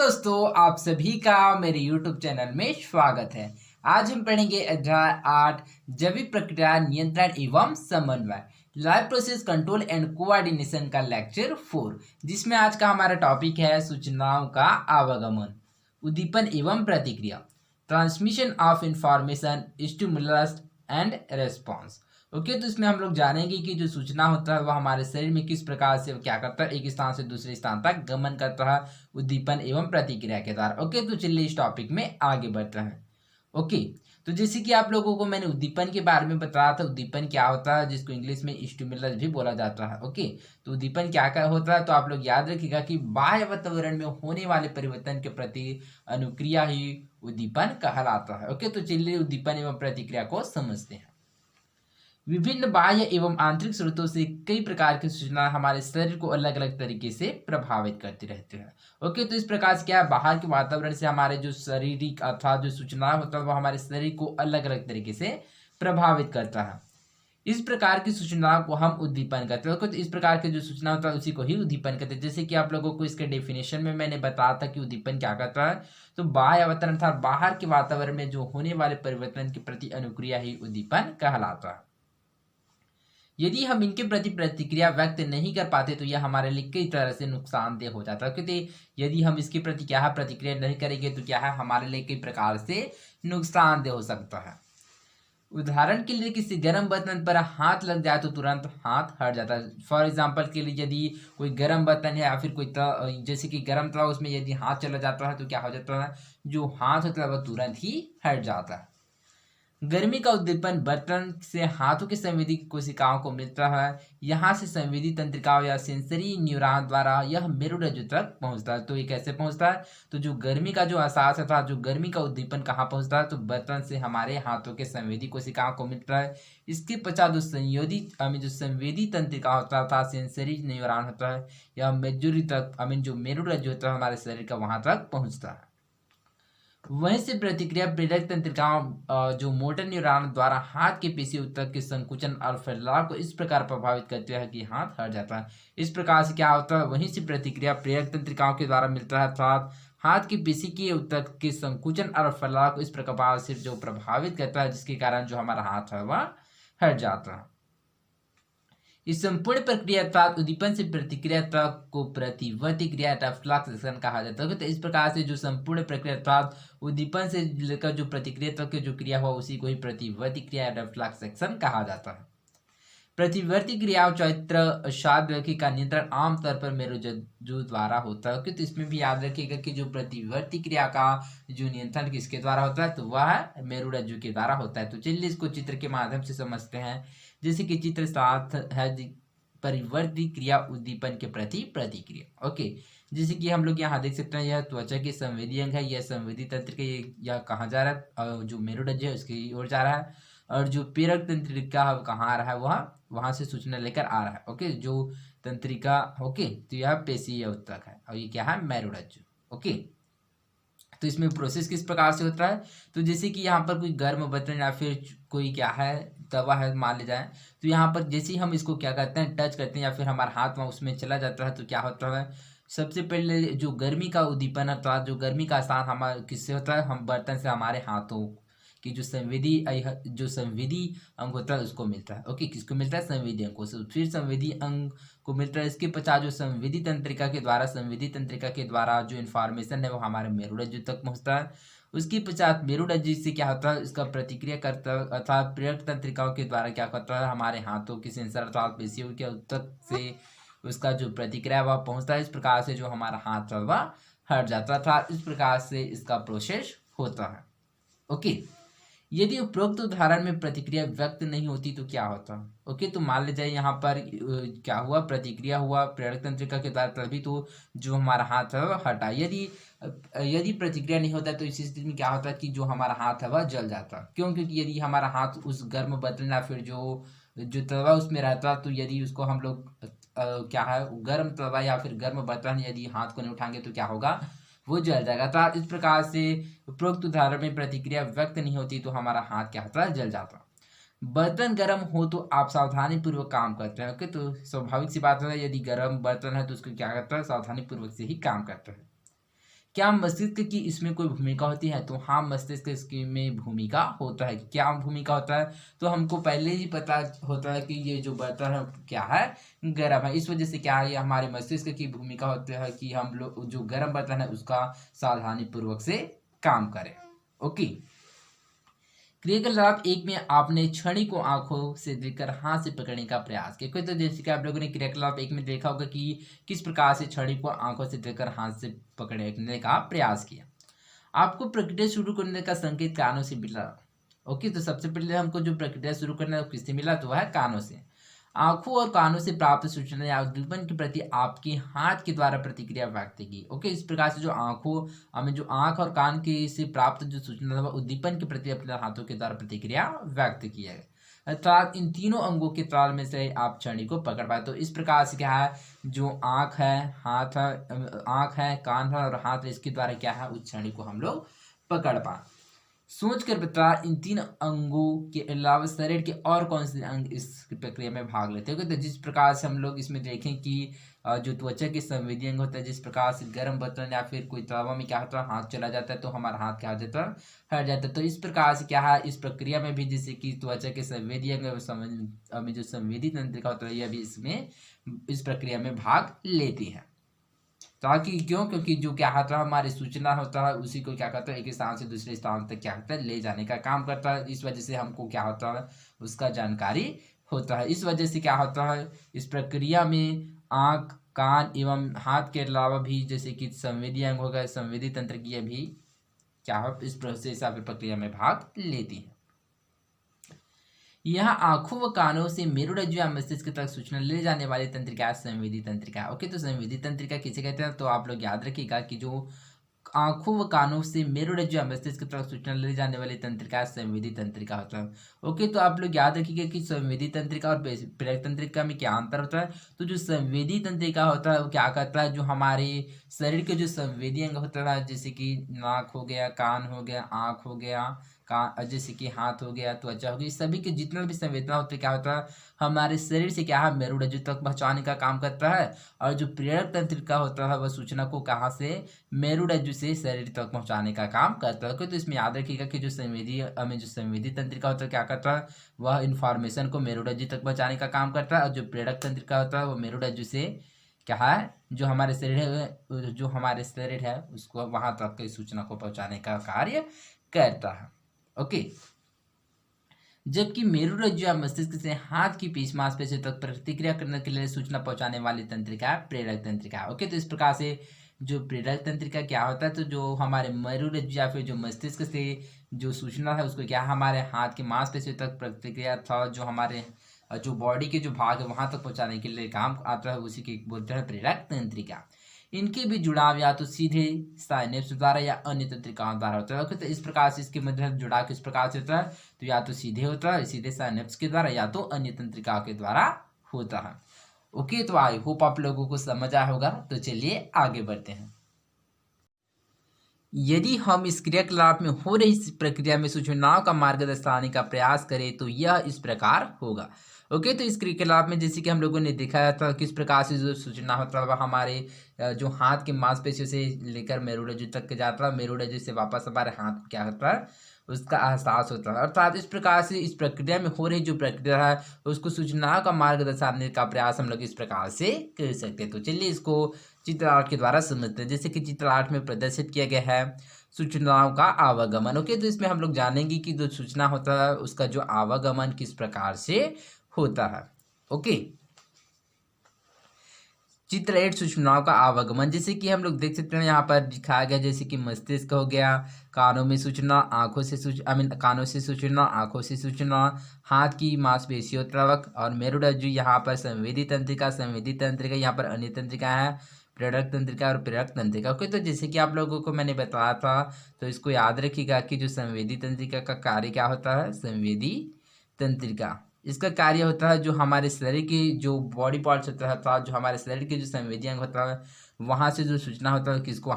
दोस्तों, आप सभी का मेरे YouTube चैनल में स्वागत है। आज हम पढ़ेंगे अध्याय 8 जैविक प्रक्रिया नियंत्रण एवं समन्वय live process control and coordination का लेक्चर 4, जिसमें आज का हमारा टॉपिक है सूचनाओं का आवागमन, उद्दीपन एवं प्रतिक्रिया, transmission of information, stimulus and response. Okay, तो इसमें हम लोग जानेंगे कि जो सूचना होता है वह हमारे शरीर में किस प्रकार से क्या करता है, एक स्थान से दूसरे स्थान तक गमन करता है उद्दीपन एवं प्रतिक्रिया के द्वारा। ओके, तो चलिए इस टॉपिक में आगे बढ़ते हैं। ओके, तो जैसे कि आप लोगों को मैंने उद्दीपन के बारे में बताया था, उद्दीपन क्या होता है, जिसको इंग्लिश में स्टिमुलस भी बोला जाता है। ओके, तो उद्दीपन क्या क्या होता है, तो आप लोग याद रखिएगा कि बाह्य वातावरण में होने वाले परिवर्तन के प्रति अनुक्रिया ही उद्दीपन कहलाता है। ओके, तो चलिए उद्दीपन एवं प्रतिक्रिया को समझते हैं। विभिन्न बाह्य एवं आंतरिक स्रोतों से कई प्रकार की सूचना हमारे शरीर को अलग अलग तरीके से प्रभावित करती रहती है। ओके, तो इस प्रकार से क्या है, बाहर के वातावरण से हमारे जो शारीरिक अर्थात जो सूचना होता है वो हमारे शरीर को अलग अलग तरीके से प्रभावित करता है। इस प्रकार की सूचनाओं को हम उद्दीपन कहते हैं। तो इस प्रकार की जो सूचना होता है उसी को ही उद्दीपन कहते हैं। जैसे कि आप लोगों को इसके डेफिनेशन में मैंने बताया था कि उद्दीपन क्या करता है, तो बाह्य वातावरण अर्थात बाहर के वातावरण में जो होने वाले परिवर्तन के प्रति अनुक्रिया ही उद्दीपन कहलाता है। यदि हम इनके प्रति प्रतिक्रिया व्यक्त नहीं कर पाते तो यह हमारे लिए कई तरह से नुकसानदेह हो जाता है, क्योंकि यदि हम इसके प्रति क्या है प्रतिक्रिया नहीं करेंगे तो क्या है हमारे लिए कई प्रकार से नुकसानदेह हो सकता है। उदाहरण के लिए किसी गर्म बर्तन पर हाथ लग जाए तो तुरंत हाथ हट जाता है। फॉर एग्जांपल के लिए यदि कोई गर्म बर्तन है या फिर कोई जैसे कि गर्म तवा, उसमें यदि हाथ चला जाता है तो क्या हो जाता है, जो हाथ होता है वह तुरंत ही हट जाता है। गर्मी का उद्दीपन बर्तन से हाथों की संवेदी कोशिकाओं को मिलता है। यहाँ से संवेदी तंत्रिकाओं या सेंसरी न्यूरॉन द्वारा यह मेरुरज्जु तक पहुँचता है। तो ये कैसे पहुँचता है, तो जो गर्मी का जो एहसास था, जो गर्मी का उद्दीपन कहाँ पहुँचता है, तो बर्तन से हमारे हाथों के संवेदी कोशिकाओं को मिलता है। इसके पश्चात जो संवेदी तंत्रिका होता था, सेंसरी न्यूरॉन होता है, यह मेजुरी तक जो मेरुरज्जु होता है हमारे शरीर का, वहाँ तक पहुँचता है। वहीं से प्रतिक्रिया प्रेरक तंत्रिकाओं जो मोटर न्यूरॉन द्वारा हाथ के पेशियों तक के संकुचन और फैलाव को इस प्रकार प्रभावित करते हैं कि हाथ हट जाता है। इस प्रकार से क्या होता है, वहीं से प्रतिक्रिया प्रेरक तंत्रिकाओं के द्वारा मिलता है, अर्थात हाथ की पेशी के उत्तक के संकुचन और फैलाव को इस प्रकार से जो प्रभावित करता है, जिसके कारण जो हमारा हाथ है वह हट जाता है। इस संपूर्ण प्रक्रिया अर्थात उद्दीपन से प्रतिक्रिया तक को प्रतिवर्ती क्रिया रिफ्लेक्स एक्शन कहा जाता है। तो इस प्रकार से जो संपूर्ण प्रक्रिया अर्थात उद्दीपन से लेकर जो प्रतिक्रिया तक की जो क्रिया हुआ उसी को ही प्रतिवर्ती क्रिया रिफ्लेक्स एक्शन कहा जाता है। प्रतिवर्ती क्रियाओं चरित्र शाद्वकी का नियंत्रण आमतौर पर मेरुरज्जु द्वारा होता है। तो इसमें भी याद रखिएगा कि जो प्रतिवर्ती क्रिया का जो नियंत्रण किसके द्वारा होता है, तो वह मेरुरज्जु के द्वारा होता है। तो चलिए इसको चित्र के माध्यम से समझते हैं। जैसे कि चित्र 7 है, परिवर्ती क्रिया उद्दीपन के प्रति प्रतिक्रिया। ओके, जैसे कि हम लोग यहाँ देख सकते हैं, यह त्वचा के संवेदी अंग है, यह संवेदी तंत्र के यह कहाँ जा रहा है, जो मेरुरज्जु है उसकी ओर जा रहा है, और जो प्रेरक तंत्रिका है कहाँ आ रहा है, वह वहां से सूचना लेकर आ रहा है। ओके, जो तंत्रिका, ओके, तो यह पेशी उत्तक है और ये क्या है, मेरुरज्जु। ओके, तो इसमें प्रोसेस किस प्रकार से होता है, तो जैसे कि यहाँ पर कोई गर्म बर्तन या फिर कोई क्या है तवा है मान ले जाए, तो यहाँ पर जैसे ही हम इसको क्या करते हैं, टच करते हैं या फिर हमारा हाथ वहाँ उसमें चला जाता है, तो क्या होता है, सबसे पहले जो गर्मी का उद्दीपन होता है, जो गर्मी का स्थान हमारे किससे होता है, हम बर्तन से हमारे हाथों की जो संवेदी अंग होता है उसको मिलता है। ओके, किसको मिलता है, संवेदी अंग को। फिर संवेदी अंग को मिलता है, इसके पश्चात जो संवेदी तंत्रिका के द्वारा जो इन्फॉर्मेशन है वो हमारे मेरुरज्जु तक पहुंचता है। उसके पश्चात मेरुरज्जु से क्या होता है, इसका प्रतिक्रिया करता है, अर्थात प्रेरक तंत्रिकाओं के द्वारा क्या करता है, हमारे हाथों की सेंसर अर्थात पेशियों के उत्तक से उसका जो प्रतिक्रिया वह पहुंचता है। इस प्रकार से जो हमारा हाथ है वह हट जाता था। इस प्रकार से इसका प्रोसेस होता है। ओके, यदि उपरोक्त उदाहरण में प्रतिक्रिया व्यक्त नहीं होती तो क्या होता। ओके, तो मान लीजिए यहाँ पर क्या हुआ, प्रतिक्रिया हुआ प्रेरक तंत्रिका के द्वारा, तभी तो जो हमारा हाथ है वह हटा। यदि प्रतिक्रिया नहीं होता तो इस स्थिति में क्या होता कि जो हमारा हाथ है वह जल जाता। क्यों, क्योंकि यदि हमारा हाथ उस गर्म बर्तन या फिर जो तवा उसमें रहता, तो यदि उसको हम लोग क्या है, गर्म तवा या फिर गर्म बर्तन यदि हाथ को नहीं उठाएंगे तो क्या होगा, वो जल जाएगा। तो इस प्रकार से उपरोक्त उदाहरण में प्रतिक्रिया व्यक्त नहीं होती तो हमारा हाथ क्या होता है, जल जाता। बर्तन गर्म हो तो आप सावधानी पूर्वक काम करते हैं। ओके, तो स्वाभाविक सी बात है, यदि गर्म बर्तन है तो उसको क्या करता है, सावधानी पूर्वक से ही काम करता है। क्या मस्तिष्क की इसमें कोई भूमिका होती है? तो हाँ, मस्तिष्क की में भूमिका होता है। क्या भूमिका होता है? तो हमको पहले ही पता होता है कि ये जो बर्तन है क्या है, गर्म है। इस वजह से क्या है, ये हमारे मस्तिष्क की भूमिका होती है कि हम लोग जो गर्म बर्तन है उसका सावधानी पूर्वक से काम करें। ओके। क्रियाकलाप एक में आपने छड़ी को आंखों से देखकर हाथ से पकड़ने का प्रयास किया। कोई तो जैसे कि आप लोगों ने क्रियाकलाप एक में देखा होगा कि किस प्रकार से छड़ी को आंखों से देखकर हाथ से पकड़ने का प्रयास किया। आपको प्रक्रिया शुरू करने का संकेत कानों से मिला। ओके, तो सबसे पहले हमको जो प्रक्रिया शुरू करना है किससे मिला, तो वह है कानों से। आंखों और कानों से प्राप्त सूचना या उद्दीपन के प्रति आपकी हाथ के द्वारा प्रतिक्रिया व्यक्त की। ओके, इस प्रकार से जो आंखों हमें जो आंख और कान की से प्राप्त जो सूचना था वह उद्दीपन के प्रति अपने हाथों के द्वारा प्रतिक्रिया व्यक्त किया गया। अर्थात इन तीनों अंगों के ताल में से आप छड़ी को पकड़ पाए। तो इस प्रकार से क्या है, जो आंख है, हाथ है, आंख है, कान है और हाथ है, इसके द्वारा क्या है, उस छड़ी को हम लोग पकड़ पाए। सोच कर बता, इन तीन अंगों के अलावा शरीर के और कौन से अंग इस प्रक्रिया में भाग लेते हैं? तो जिस प्रकार से हम लोग इसमें देखें कि जो त्वचा के संवेदी अंग होता है, जिस प्रकार से गर्म बर्तन या फिर कोई तवा में क्या होता है, हाथ चला जाता है तो हमारा हाथ क्या हो जाता है, हट जाता है। तो इस प्रकार से क्या है, इस प्रक्रिया में भी जैसे कि त्वचा के संवेदी अंग में जो संवेदी तंत्रिका होता है, यह भी इसमें इस प्रक्रिया में भाग लेती है। ताकि क्यों, क्योंकि जो क्या होता है, हमारी सूचना होता है उसी को क्या करता है, एक स्थान से दूसरे स्थान तक क्या होता है, ले जाने का काम करता है। इस वजह से हमको क्या होता है, उसका जानकारी होता है। इस वजह से क्या होता है, इस प्रक्रिया में आंख, कान एवं हाथ के अलावा भी जैसे कि संवेदी अंग हो गए, संवेदी तंत्र की भी क्या हो, इस प्रोसेस या फिर प्रक्रिया में भाग लेती है। यह आंखों व कानों से मेरुरज्जु या मस्तिष्क तक सूचना ले जाने वाली तंत्रिका संवेदी तंत्रिका। ओके, तो संवेदी तंत्रिका किसे कहते हैं? तो आप लोग याद रखिएगा कि जो आंखों व कानों से मेरुरज्जु या मस्तिष्क तक सूचना ले जाने वाली तंत्रिका संवेदी तंत्रिका होता है। ओके, तो आप लोग याद रखिएगा कि संवेदी तंत्रिका और प्रेरक तंत्रिका में क्या अंतर होता है। तो जो संवेदी तंत्रिका होता है वो क्या करता है, जो हमारे शरीर के जो संवेदी अंग होता है, जैसे कि नाक हो गया, कान हो गया, आँख हो गया, जैसे कि हाथ हो गया, त्वचा हो गई, सभी के जितना भी संवेदना होते क्या होता है, हमारे शरीर से क्या है, मेरुरज्जु तक पहुंचाने का काम करता है। और जो प्रेरक तंत्रिका होता है वह सूचना को कहाँ से, मेरुरज्जु से शरीर तक पहुंचाने का काम करता है। तो इसमें याद रखिएगा कि जो संवेदी तंत्रिका होता है क्या करता है, वह इंफॉर्मेशन को मेरुरज्जु तक पहुंचाने का काम करता है। और जो प्रेरक तंत्रिका होता है वो मेरुरज्जु से क्या है, जो हमारे शरीर है उसको वहां तक की सूचना को पहुंचाने का कार्य करता है। ओके, जबकि मेरुरज्जु या मस्तिष्क से हाथ की पेश मांसपेशियों तक प्रतिक्रिया करने के लिए सूचना पहुंचाने वाली तंत्रिका प्रेरक तंत्रिका। ओके, तो इस प्रकार से जो प्रेरक तंत्रिका क्या होता है, तो जो हमारे मेरुरज्जु या फिर जो मस्तिष्क से जो सूचना है उसको क्या हमारे हाथ की मांसपेशियों तक प्रतिक्रिया था, जो हमारे जो बॉडी के जो भाग है वहां तक पहुंचाने के लिए काम आता है, उसी के बोलते हैं प्रेरक तंत्रिका। इनके भी जुड़ाव या तो सीधे साइनेप्स द्वारा या अन्य तंत्रिकाओं द्वारा होता है। तो इस प्रकार से इसके मध्य जुड़ाव किस प्रकार से होता है, तो या तो सीधे होता है, सीधे साइनेप्स के द्वारा, या तो अन्य तंत्रिकाओं के द्वारा होता है। ओके, तो आई होप आप लोगों को समझ आया होगा। तो चलिए आगे बढ़ते हैं। यदि हम इस क्रियाकलाप में हो रही इस प्रक्रिया में सूचनाओं का मार्ग दर्शाने का प्रयास करें तो यह इस प्रकार होगा। ओके, तो इस क्रियाकलाप में जैसे कि हम लोगों ने दिखाया था किस प्रकार से जो सूचना होता है वह हमारे जो हाथ की मांसपेशियों से लेकर मेरुरज्जु तक जाता है, मेरुरज्जु से वापस हमारे हाथ को क्या होता है, उसका एहसास होता है। अर्थात इस प्रकार से इस प्रक्रिया में हो रही जो प्रक्रिया है उसको सूचनाओं का मार्ग दर्शाने का प्रयास हम लोग इस प्रकार से कर सकते हैं। तो चलिए इसको चित्र आठ के द्वारा समझते हैं। जैसे कि चित्र आठ में प्रदर्शित किया गया है सूचनाओं का आवागमन। ओके, तो इसमें हम लोग जानेंगे कि जो सूचना होता है उसका जो आवागमन किस प्रकार से होता है। ओके, चित्र 8 सूचनाओं का आवागमन। जैसे कि हम लोग देख सकते हैं यहाँ पर दिखाया गया, जैसे कि मस्तिष्क हो गया, कानों में सूचना, आंखों से कानों से सूचना, आंखों से सूचना, हाथ की मांसपेशियों तक, और मेरुरज्जु यहाँ पर संवेदी तंत्रिका यहाँ पर अन्य तंत्रिका है, प्रेरक तंत्रिका और प्रेरक तंत्रिका। ओके, तो जैसे कि आप लोगों को मैंने बताया था, तो इसको याद रखिएगा कि जो संवेदी तंत्रिका का कार्य क्या होता है, संवेदी तंत्रिका इसका कार्य होता है जो हमारे शरीर की जो बॉडी पार्ट्स होता है, अर्थात जो हमारे शरीर के जो संवेदी अंग होता है वहाँ से जो सूचना होता है किसको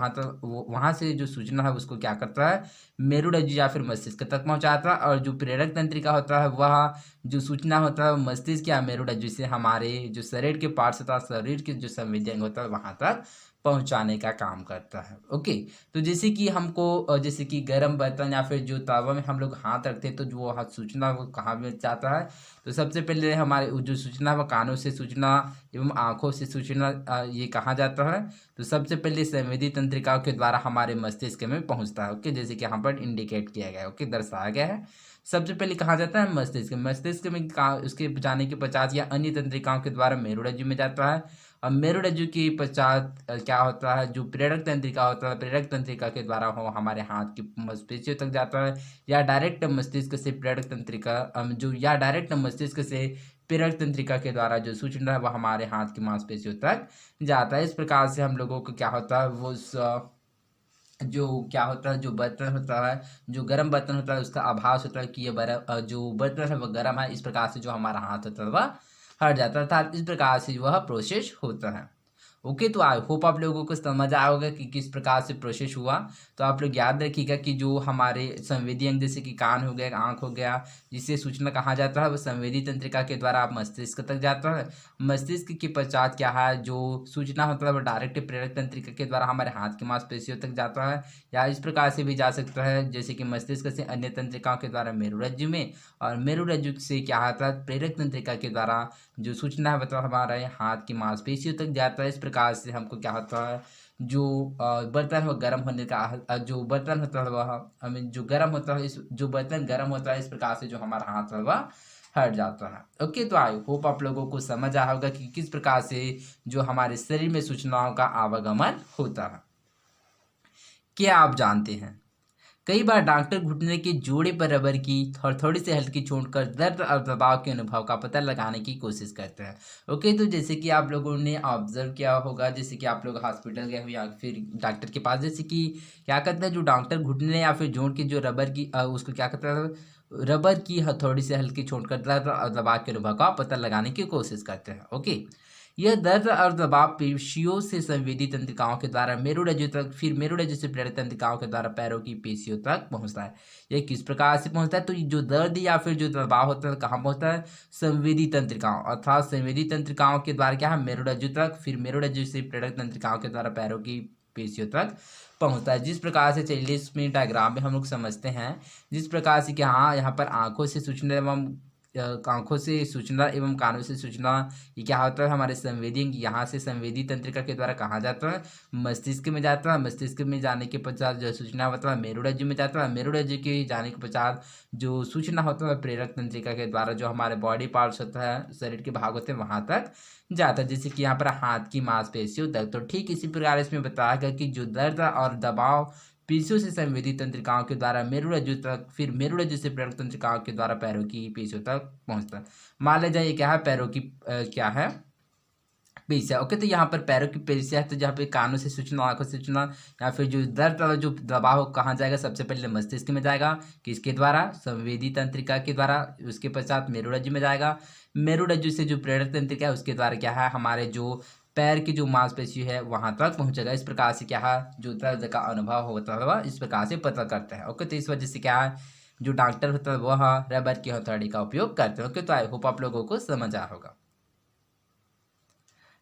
वहाँ से जो सूचना है उसको क्या करता है, मेरुरज्जु या फिर मस्तिष्क तक पहुँचाता है। और जो प्रेरक तंत्रिका होता है वह जो सूचना होता है मस्तिष्क या मेरुरज्जु से हमारे जो शरीर के पार्ट्स होता है, शरीर के जो संवेदी अंग होता है वहाँ तक पहुंचाने का काम करता है। ओके, तो जैसे कि हमको जैसे कि गर्म बर्तन या फिर जो तवा में हम लोग हाथ रखते हैं तो जो हाथ सूचना वो कहाँ में जाता है, तो सबसे पहले हमारे जो सूचना वो कानों से सूचना एवं आँखों से सूचना ये कहाँ जाता है, तो सबसे पहले संवेदी तंत्रिकाओं के द्वारा हमारे मस्तिष्क में पहुँचता है। ओके, जैसे कि यहाँ पर इंडिकेट किया गया है, ओके, दर्शाया गया है। सबसे पहले कहाँ जाता है, मस्तिष्क में उसके जाने के पश्चात या अन्य तंत्रिकाओं के द्वारा मेरुरज्जु में जाता है। और मेरुरज्जु के पश्चात क्या होता है, जो प्रेरक तंत्रिका होता है, प्रेरक तंत्रिका के द्वारा वो हमारे हाथ की मांसपेशियों तक जाता है, या डायरेक्ट मस्तिष्क से प्रेरक तंत्रिका या डायरेक्ट मस्तिष्क से प्रेरक तंत्रिका के द्वारा जो सूचना है वह हमारे हाथ की मांसपेशियों तक जाता है। इस प्रकार से हम लोगों को क्या होता है, वो जो क्या होता है, जो बर्तन होता है, जो गर्म बर्तन होता है उसका आभास होता है कि ये जो बर्तन है वह गर्म है। इस प्रकार से जो हमारा हाथ होता है वह हट जाता है, अर्थात इस प्रकार से वह प्रोसेस होता है। ओके, तो आई होप आप लोगों को समझ आया होगा कि किस प्रकार से प्रोसेस हुआ। तो आप लोग याद रखिएगा कि जो हमारे संवेदी अंग जैसे कि कान हो गया, आँख हो गया, जिससे सूचना कहाँ जाता है वो संवेदी तंत्रिका के द्वारा आप मस्तिष्क तक जाता है। मस्तिष्क के पश्चात क्या है, जो सूचना होता है वो डायरेक्ट प्रेरक तंत्रिका के द्वारा हमारे हाथ की मांसपेशियों तक जाता है, या इस प्रकार से भी जा सकता है जैसे कि मस्तिष्क से अन्य तंत्रिकाओं के द्वारा मेरुरज्जु में, और मेरुरज्जु से क्या होता है, प्रेरक तंत्रिका के द्वारा जो सूचना है मतलब हमारे हाथ की मांसपेशियों तक जाता है। इस प्रकार से हमको क्या होता है, जो बर्तन है वो गर्म होने का जो बर्तन होता है वह जो गर्म होता है, इस जो बर्तन गर्म होता है इस प्रकार से जो हमारा हाथ है वह हट जाता है। ओके, तो आई होप आप लोगों को समझ आया होगा कि किस प्रकार से जो हमारे शरीर में सूचनाओं का आवागमन होता है। क्या आप जानते हैं, कई बार डॉक्टर घुटने के जोड़े पर रबर की थोड़ी सी हल्की चोट कर दर्द और दबाव के अनुभव का पता लगाने की कोशिश करते हैं। ओके, तो जैसे कि आप लोगों ने ऑब्जर्व किया होगा, जैसे कि आप लोग हॉस्पिटल गए हो या फिर डॉक्टर के पास, जैसे कि क्या करते हैं जो डॉक्टर घुटने या फिर जोड़ की जो रबर की उसको क्या करता है, रबर की हथौड़ी से हल्की चोट कर दर्द और दबाव के अनुभव का पता लगाने की कोशिश करते हैं। ओके, यह दर्द और दबाव पेशियों से संवेदी तंत्रिकाओं के द्वारा मेरुरज्जु तक, फिर मेरुरज्जु से प्रेरक तंत्रिकाओं के द्वारा पैरों की पेशियों तक पहुंचता है। यह किस प्रकार से पहुंचता है, तो जो दर्द या फिर जो दबाव होता है कहाँ पहुंचता है, संवेदी तंत्रिकाओं, अर्थात संवेदी तंत्रिकाओं के द्वारा क्या है, मेरुरज्जु तक, फिर मेरुरज्जु से प्रेरक तंत्रिकाओं के द्वारा पैरों की पेशियों तक पहुंचता है। जिस प्रकार से चलिए इसमें डायग्राम में हम लोग समझते हैं, जिस प्रकार से कि हाँ यहाँ पर आंखों से सूचना एवं आंखों से सूचना एवं कानों से सूचना, ये क्या होता है, हमारे संवेदी यहाँ से संवेदी तंत्रिका के द्वारा कहाँ जाता है, मस्तिष्क में जाता है। मस्तिष्क में जाने के पश्चात जो सूचना होता है मेरुरज्जु में जाता है। मेरुरज्जु के जाने के पश्चात जो सूचना होता है प्रेरक तंत्रिका के द्वारा जो हमारे बॉडी पार्ट्स होता है, शरीर के भाग होते हैं वहाँ तक जाता है, जैसे कि यहाँ पर हाथ की मांसपेशियों तक। तो ठीक इसी प्रकार इसमें बताया गया कि जो दर्द और दबाव पेशियों से संवेदी तंत्रिकाओं के द्वारा मेरुरज्जु तक, फिर मेरुरज्जु से प्रेरक तंत्रिकाओं के द्वारा पैरों की पेशियों तक पहुंचता है। मान लिया जाए ये क्या है, पैरों की क्या है, पेशियाँ। ओके, तो यहाँ पर पैरों की पेशियाँ है, तो जहाँ पे कानों से सूचना, आंखों से सूचना, या फिर जो दर्द वाला जो दबाव कहाँ जाएगा, सबसे पहले मस्तिष्क में जाएगा, किसके द्वारा, संवेदी तंत्रिका के द्वारा। उसके पश्चात मेरुरज्जु में जाएगा, मेरुरज्जु से जो प्रेरक तंत्रिका है उसके द्वारा क्या है, हमारे जो पैर की जो मांसपेशी है वहां तक पहुंचेगा। इस प्रकार से क्या है, जो दर्द का अनुभव होता है वह इस प्रकार से पता करता है। ओके, तो इस वजह से क्या है, जो डॉक्टर होता है वह रबर की हथौड़ी का उपयोग करते हैं। ओके, तो आई होप आप लोगों को समझ आया होगा।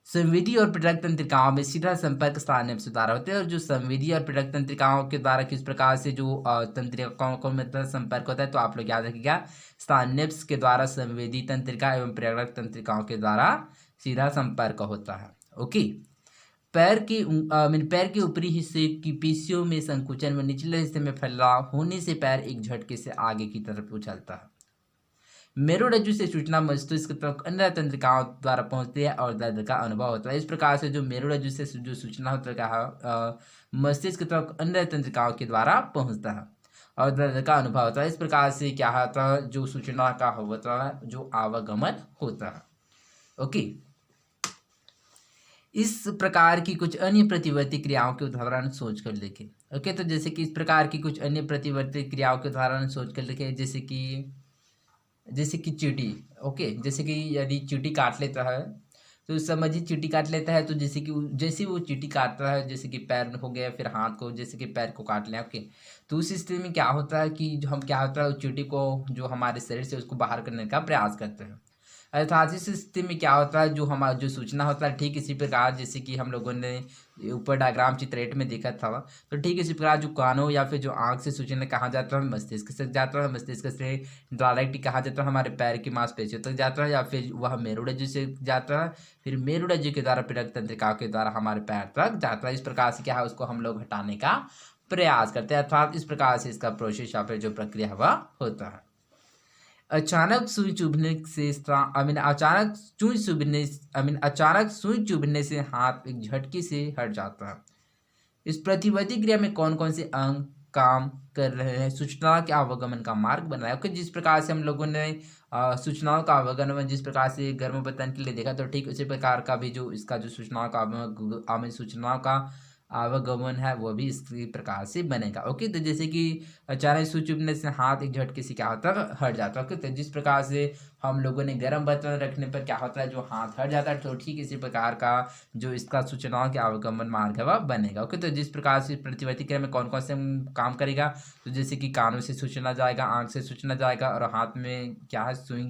संवेदी और प्रेरक तंत्रिकाओं में सीधा संपर्क स्थानीय सुधार होते हैं, और जो संवेदी और प्रेरक तंत्रिकाओं के द्वारा किस प्रकार से जो तंत्रिकाओं को मतलब संपर्क होता है, तो आप लोग याद रखिएगा, स्थानिप्स के द्वारा संवेदी तंत्रिका एवं प्रेरक तंत्रिकाओं के द्वारा सीधा संपर्क होता है। ओके, पैर के ऊपरी हिस्से की पेशियों में संकुचन व निचले हिस्से में फैलाव होने से पैर एक झटके से आगे की तरफ उछलता है। मेरुरज्जु से सूचना मस्तिष्क तक अन्य तंत्रिकाओं द्वारा पहुंचती है और दर्द का अनुभव होता है। इस प्रकार से जो मेरुरज्जु से जो सूचना होता है मस्तिष्क तक अन्य तंत्रिकाओं के द्वारा पहुंचता है और दर्द का अनुभव होता है। इस प्रकार से क्या होता है, जो सूचना का होता है, जो आवागमन होता है। ओके, इस प्रकार की कुछ अन्य प्रतिवर्ती क्रियाओं के उदाहरण सोचकर लिखें। ओके, तो जैसे कि इस प्रकार की कुछ अन्य प्रतिवर्ती क्रियाओं के उदाहरण सोचकर लिखें, जैसे कि चींटी। ओके, जैसे कि यदि चींटी काट लेता है, तो समझिए चींटी काट लेता है, तो जैसे वो चींटी काटता है, जैसे कि पैर हो गया, फिर हाथ को, जैसे कि पैर को काट लें। ओके, तो उस स्थिति में क्या होता है कि जो हम क्या होता है, चींटी को जो हमारे शरीर से उसको बाहर करने का प्रयास करते हैं। अर्थात इस स्थिति में क्या होता है, जो हमारा जो सूचना होता है ठीक इसी प्रकार जैसे कि हम लोगों ने ऊपर डायग्राम चित्र 8 में देखा था, तो ठीक इसी प्रकार जो कानों या फिर जो आंख से सूचना कहाँ जाता है, मस्तिष्क से जाता है, मस्तिष्क से डायरेक्ट कहाँ जाता है, हमारे पैर की मांसपेशियों तक जाता है, या फिर वह मेरुरज्जु से जाता है, फिर मेरुरज्जु के द्वारा पीड़क तंत्रिकाओं के द्वारा हमारे पैर तक जाता है। इस प्रकार से क्या है, उसको हम लोग हटाने का प्रयास करते हैं, अर्थात इस प्रकार से इसका प्रोसेस या फिर जो प्रक्रिया वह होता है। अचानक सुई चुभने से अचानक सुई चुभने से हाथ एक झटके से हट जाता है। इस प्रतिवर्ती क्रिया में कौन कौन से अंग काम कर रहे हैं, सूचना के आवागमन का मार्ग बनाया। ओके, जिस प्रकार से हम लोगों ने सूचनाओं का आवागमन जिस प्रकार से गर्भपतन के लिए देखा, तो ठीक उसी प्रकार का भी जो इसका जो सूचनाओं का आवागमन है वो भी इसी प्रकार से बनेगा। ओके, तो जैसे कि अचानक सुई चुभने से हाथ एक झटके से क्या होता है, हट जाता है। ओके, तो जिस प्रकार से हम लोगों ने गर्म बर्तन रखने पर क्या होता है, जो हाथ हट जाता है, तो ठीक इसी प्रकार का जो इसका सूचनाओं के आवागमन मार्ग है वह बनेगा। ओके, तो जिस प्रकार से प्रतिवर्ती क्रिया में कौन कौन से काम करेगा, तो जैसे कि कानों से सूचना जाएगा, आंख से सूचना जाएगा, और हाथ में क्या है, सुई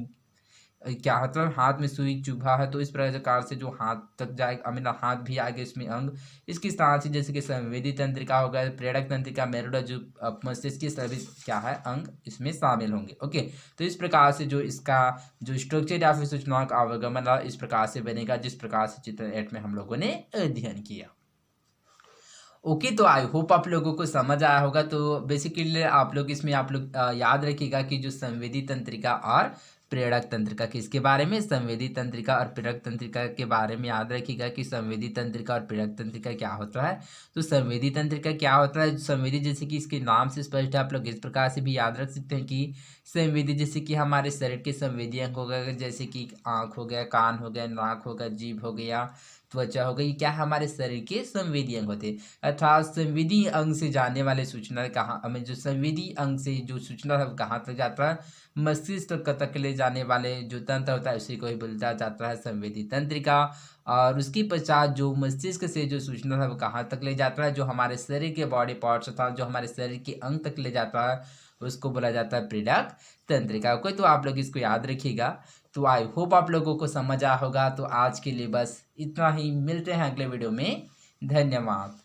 क्या मतलब हाथ में सुई चुभा है, तो इस प्रकार से जो हाथ तक जाएगा, हाथ भी आएगा इसमें अंग, इसके साथ ही जैसे कि संवेदी तंत्रिका हो गया, प्रेरक तंत्रिका, मेरुरज्जु, मस्तिष्क के सभी क्या है अंग इसमें शामिल होंगे। ओके, तो इस प्रकार से जो इसका जो स्ट्रक्चर या फिर सूचनाओं का आवागमन इस प्रकार से बनेगा, जिस प्रकार से चित्र 8 में हम लोगों ने अध्ययन किया। ओके, तो आई होप आप लोगों को समझ आया होगा। तो बेसिकली आप लोग इसमें याद रखिएगा कि जो संवेदी तंत्रिका और प्रेरक तंत्रिका, किसके बारे में, संवेदी तंत्रिका और प्रेरक तंत्रिका के बारे में याद रखिएगा कि संवेदी तंत्रिका और प्रेरक तंत्रिका क्या होता है। तो संवेदी तंत्रिका क्या होता है, संवेदी जैसे कि इसके नाम से स्पष्ट है, आप लोग इस प्रकार से भी याद रख सकते हैं कि संवेदी जैसे कि हमारे शरीर के संवेदी अंग हो गए, जैसे कि आँख हो गया, कान हो गया, नाक हो गया, जीभ हो गया, त्वचा हो गई, क्या हमारे शरीर के संवेदी अंग होते हैं। अर्थात संवेदी अंग से जाने वाले सूचना कहाँ, हमें जो संवेदी अंग से जो सूचना है कहाँ तक जाता है, मस्तिष्क तक ले जाने वाले जो तंत्र होता है उसी को ही बोला जाता है संवेदी तंत्रिका। और उसकी पश्चात जो मस्तिष्क से जो सूचना है वो कहाँ तक ले जाता है, जो हमारे शरीर के बॉडी पार्ट्स अर्थात जो हमारे शरीर के अंग तक ले जाता है उसको बोला जाता है प्रेरक तंत्रिका। कोई तो आप लोग इसको याद रखिएगा। तो आई होप आप लोगों को समझ आया होगा। तो आज के लिए बस इतना ही, मिलते हैं अगले वीडियो में। धन्यवाद।